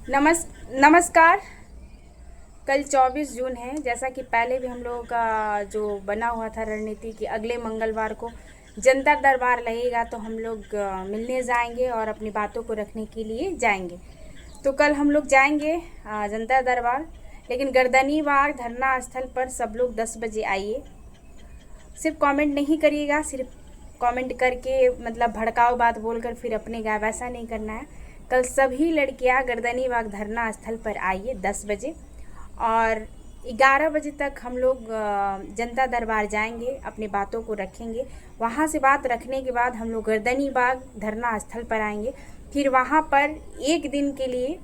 नमस्कार। कल 24 जून है। जैसा कि पहले भी हम लोगों का जो बना हुआ था रणनीति कि अगले मंगलवार को जनता दरबार लगेगा तो हम लोग मिलने जाएंगे और अपनी बातों को रखने के लिए जाएंगे। तो कल हम लोग जाएंगे जनता दरबार, लेकिन गर्दनीबाग धरना स्थल पर सब लोग 10 बजे आइए। सिर्फ कमेंट नहीं करिएगा, सिर्फ कमेंट करके मतलब भड़काऊ बात बोलकर फिर अपने गाय, वैसा नहीं करना है। कल सभी लड़कियां गर्दनीबाग धरना स्थल पर आइए 10 बजे और 11 बजे तक हम लोग जनता दरबार जाएंगे, अपनी बातों को रखेंगे। वहाँ से बात रखने के बाद हम लोग गर्दनीबाग धरना स्थल पर आएंगे। फिर वहाँ पर एक दिन के लिए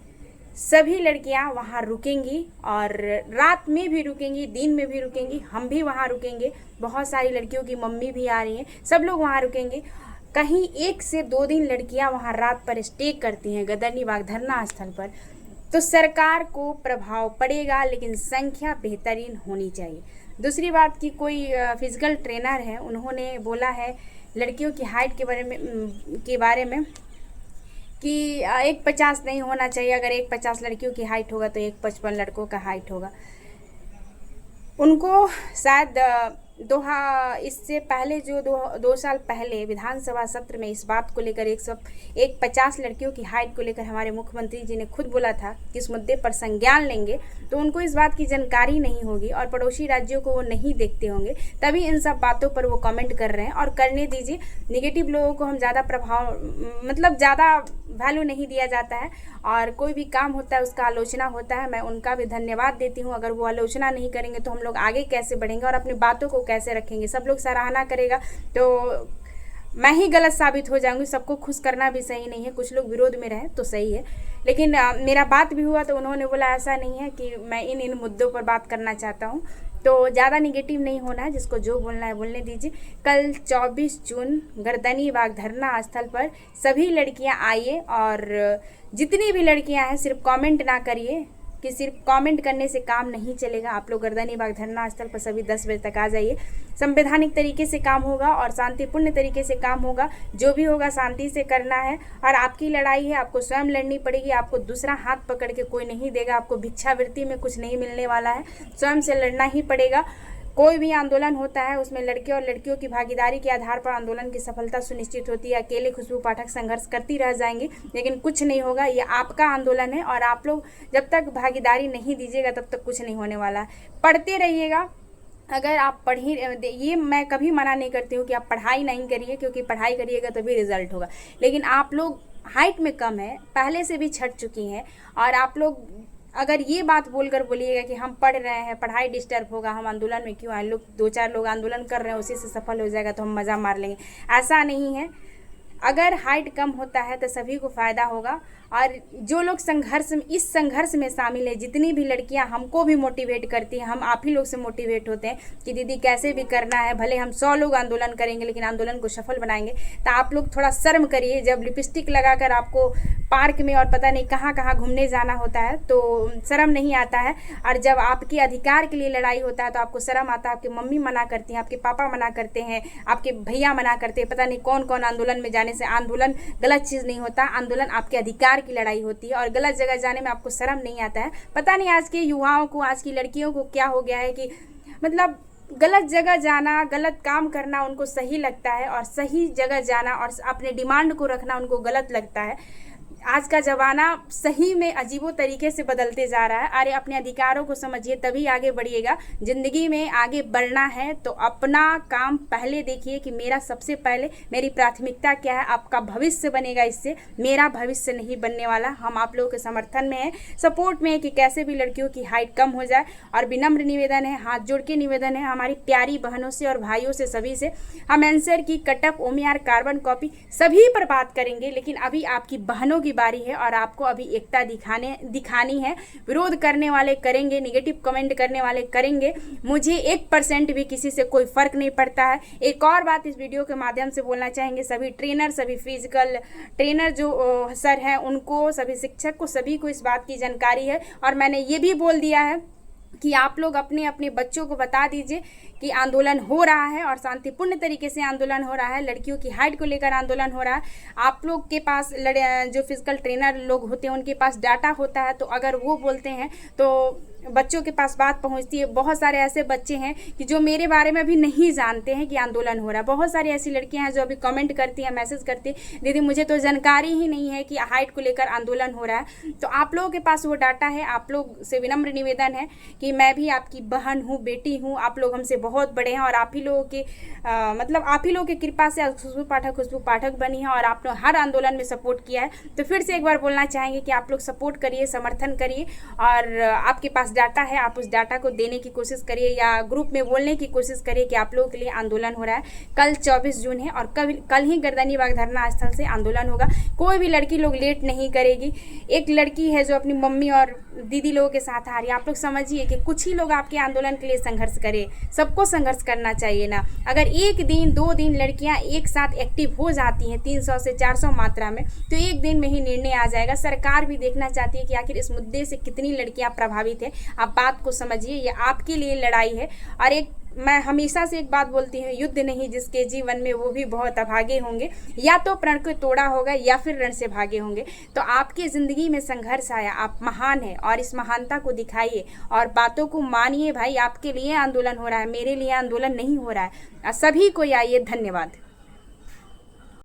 सभी लड़कियां वहाँ रुकेंगी और रात में भी रुकेंगी, दिन में भी रुकेंगी, हम भी वहाँ रुकेंगे। बहुत सारी लड़कियों की मम्मी भी आ रही हैं, सब लोग वहाँ रुकेंगे। कहीं 1 से 2 दिन लड़कियां वहाँ रात पर स्टे करती हैं गर्दनीबाग धरना स्थल पर, तो सरकार को प्रभाव पड़ेगा, लेकिन संख्या बेहतरीन होनी चाहिए। दूसरी बात कि कोई फिजिकल ट्रेनर है, उन्होंने बोला है लड़कियों की हाइट के बारे में कि 1,50 नहीं होना चाहिए। अगर 1,50 लड़कियों की हाइट होगा तो 1,55 लड़कों का हाइट होगा। उनको शायद इससे पहले जो 2 साल पहले विधानसभा सत्र में इस बात को लेकर 150 लड़कियों की हाइट को लेकर हमारे मुख्यमंत्री जी ने खुद बोला था कि इस मुद्दे पर संज्ञान लेंगे, तो उनको इस बात की जानकारी नहीं होगी और पड़ोसी राज्यों को वो नहीं देखते होंगे, तभी इन सब बातों पर वो कमेंट कर रहे हैं। और करने दीजिए, निगेटिव लोगों को हम ज़्यादा ज़्यादा वैल्यू नहीं दिया जाता है और कोई भी काम होता है उसका आलोचना होता है। मैं उनका भी धन्यवाद देती हूँ। अगर वो आलोचना नहीं करेंगे तो हम लोग आगे कैसे बढ़ेंगे और अपनी बातों को कैसे रखेंगे। सब लोग सराहना करेगा तो मैं ही गलत साबित हो जाऊंगी। सबको खुश करना भी सही नहीं है, कुछ लोग विरोध में रहे तो सही है, लेकिन मेरा बात भी हुआ तो उन्होंने बोला ऐसा नहीं है कि मैं इन मुद्दों पर बात करना चाहता हूँ। तो ज़्यादा निगेटिव नहीं होना है, जिसको जो बोलना है बोलने दीजिए। कल 24 जून गर्दनीबाग धरना स्थल पर सभी लड़कियां आइए और जितनी भी लड़कियां हैं सिर्फ कमेंट ना करिए कि सिर्फ कमेंट करने से काम नहीं चलेगा। आप लोग गर्दनीबाग धरना स्थल पर सभी 10 बजे तक आ जाइए। संवैधानिक तरीके से काम होगा और शांतिपूर्ण तरीके से काम होगा। जो भी होगा शांति से करना है और आपकी लड़ाई है, आपको स्वयं लड़नी पड़ेगी। आपको दूसरा हाथ पकड़ के कोई नहीं देगा, आपको भिक्षावृत्ति में कुछ नहीं मिलने वाला है, स्वयं से लड़ना ही पड़ेगा। कोई भी आंदोलन होता है उसमें लड़के और लड़कियों की भागीदारी के आधार पर आंदोलन की सफलता सुनिश्चित होती है। अकेले खुशबू पाठक संघर्ष करती रह जाएंगी लेकिन कुछ नहीं होगा। ये आपका आंदोलन है और आप लोग जब तक भागीदारी नहीं दीजिएगा तब तक कुछ नहीं होने वाला है। पढ़ते रहिएगा। अगर आप ये मैं कभी मना नहीं करती हूँ कि आप पढ़ाई नहीं करिए, क्योंकि पढ़ाई करिएगा तभी रिजल्ट होगा। लेकिन आप लोग हाइट में कम है, पहले से भी छट चुकी हैं और आप लोग अगर ये बात बोलकर बोलिएगा कि हम पढ़ रहे हैं, पढ़ाई डिस्टर्ब होगा, हम आंदोलन में क्यों आए, लोग 2-4 लोग आंदोलन कर रहे हैं उसी से सफल हो जाएगा तो हम मज़ा मार लेंगे, ऐसा नहीं है। अगर हाइट कम होता है तो सभी को फ़ायदा होगा। और जो लोग इस संघर्ष में शामिल है, जितनी भी लड़कियां हमको भी मोटिवेट करती हैं, हम आप ही लोग से मोटिवेट होते हैं कि दीदी कैसे भी करना है, भले हम 100 लोग आंदोलन करेंगे लेकिन आंदोलन को सफल बनाएंगे। तो आप लोग थोड़ा शर्म करिए। जब लिपस्टिक लगाकर आपको पार्क में और पता नहीं कहाँ कहाँ घूमने जाना होता है तो शर्म नहीं आता है, और जब आपके अधिकार के लिए लड़ाई होता है तो आपको शर्म आता है। आपकी मम्मी मना करती हैं, आपके पापा मना करते हैं, आपके भैया मना करते हैं, पता नहीं कौन कौन आंदोलन में जाने से। आंदोलन गलत चीज़ नहीं होता, आंदोलन आपके अधिकार की लड़ाई होती है और गलत जगह जाने में आपको शर्म नहीं आता है। पता नहीं आज के युवाओं को, आज की लड़कियों को क्या हो गया है कि मतलब गलत जगह जाना, गलत काम करना उनको सही लगता है और सही जगह जाना और अपने डिमांड को रखना उनको गलत लगता है। आज का ज़माना सही में अजीबो तरीके से बदलते जा रहा है। अरे अपने अधिकारों को समझिए तभी आगे बढ़िएगा। ज़िंदगी में आगे बढ़ना है तो अपना काम पहले देखिए कि मेरा सबसे पहले मेरी प्राथमिकता क्या है। आपका भविष्य बनेगा इससे, मेरा भविष्य नहीं बनने वाला। हम आप लोगों के समर्थन में हैं, सपोर्ट में है कि कैसे भी लड़कियों की हाइट कम हो जाए। और विनम्र निवेदन है, हाथ जोड़ के निवेदन है हमारी प्यारी बहनों से और भाइयों से, सभी से, हम आंसर की कटअप, ओमियार, कार्बन कॉपी सभी पर बात करेंगे। लेकिन अभी आपकी बहनों बारी है और आपको अभी एकता दिखानी है। विरोध करने वाले करेंगे, नेगेटिव कमेंट करने वाले करेंगे, मुझे 1% भी किसी से कोई फर्क नहीं पड़ता है। एक और बात इस वीडियो के माध्यम से बोलना चाहेंगे, सभी ट्रेनर, सभी फिजिकल ट्रेनर जो सर हैं उनको, सभी शिक्षक को, सभी को इस बात की जानकारी है। और मैंने ये भी बोल दिया है कि आप लोग अपने अपने बच्चों को बता दीजिए कि आंदोलन हो रहा है और शांतिपूर्ण तरीके से आंदोलन हो रहा है, लड़कियों की हाइट को लेकर आंदोलन हो रहा है। आप लोग के पास जो फिजिकल ट्रेनर लोग होते हैं उनके पास डाटा होता है, तो अगर वो बोलते हैं तो बच्चों के पास बात पहुंचती है। बहुत सारे ऐसे बच्चे हैं कि जो मेरे बारे में भी नहीं जानते हैं कि आंदोलन हो रहा है। बहुत सारी ऐसी लड़कियां हैं जो अभी कमेंट करती हैं, मैसेज करती हैं, दीदी मुझे तो जानकारी ही नहीं है कि हाइट को लेकर आंदोलन हो रहा है। तो आप लोगों के पास वो डाटा है। आप लोग से विनम्र निवेदन है कि मैं भी आपकी बहन हूँ, बेटी हूँ, आप लोग हमसे बहुत बड़े हैं और आप ही लोगों के मतलब आप ही लोगों की कृपा से खुशबू पाठक बनी है और आप लोग हर आंदोलन में सपोर्ट किया है। तो फिर से एक बार बोलना चाहेंगे कि आप लोग सपोर्ट करिए, समर्थन करिए और आपके पास डाटा है, आप उस डाटा को देने की कोशिश करिए या ग्रुप में बोलने की कोशिश करिए कि आप लोगों के लिए आंदोलन हो रहा है। कल 24 जून है और कल ही गर्दनीबाग धरना स्थल से आंदोलन होगा। कोई भी लड़की लोग लेट नहीं करेगी। एक लड़की है जो अपनी मम्मी और दीदी लोगों के साथ आ रही है। आप लोग समझिए कि कुछ ही लोग आपके आंदोलन के लिए संघर्ष करें, सबको संघर्ष करना चाहिए ना। अगर एक दिन 2 दिन लड़कियां एक साथ एक्टिव हो जाती हैं 300 से 400 मात्रा में, तो एक दिन में ही निर्णय आ जाएगा। सरकार भी देखना चाहती है कि आखिर इस मुद्दे से कितनी लड़कियां प्रभावित है। आप बात को समझिए, ये आपके लिए लड़ाई है। और एक मैं हमेशा से एक बात बोलती हूँ, युद्ध नहीं जिसके जीवन में वो भी बहुत अभागे होंगे। या तो प्रण को तोड़ा होगा या फिर रण से भागे होंगे। तो आपकी ज़िंदगी में संघर्ष आया, आप महान हैं और इस महानता को दिखाइए और बातों को मानिए। भाई आपके लिए आंदोलन हो रहा है, मेरे लिए आंदोलन नहीं हो रहा है। सभी को आइए। धन्यवाद।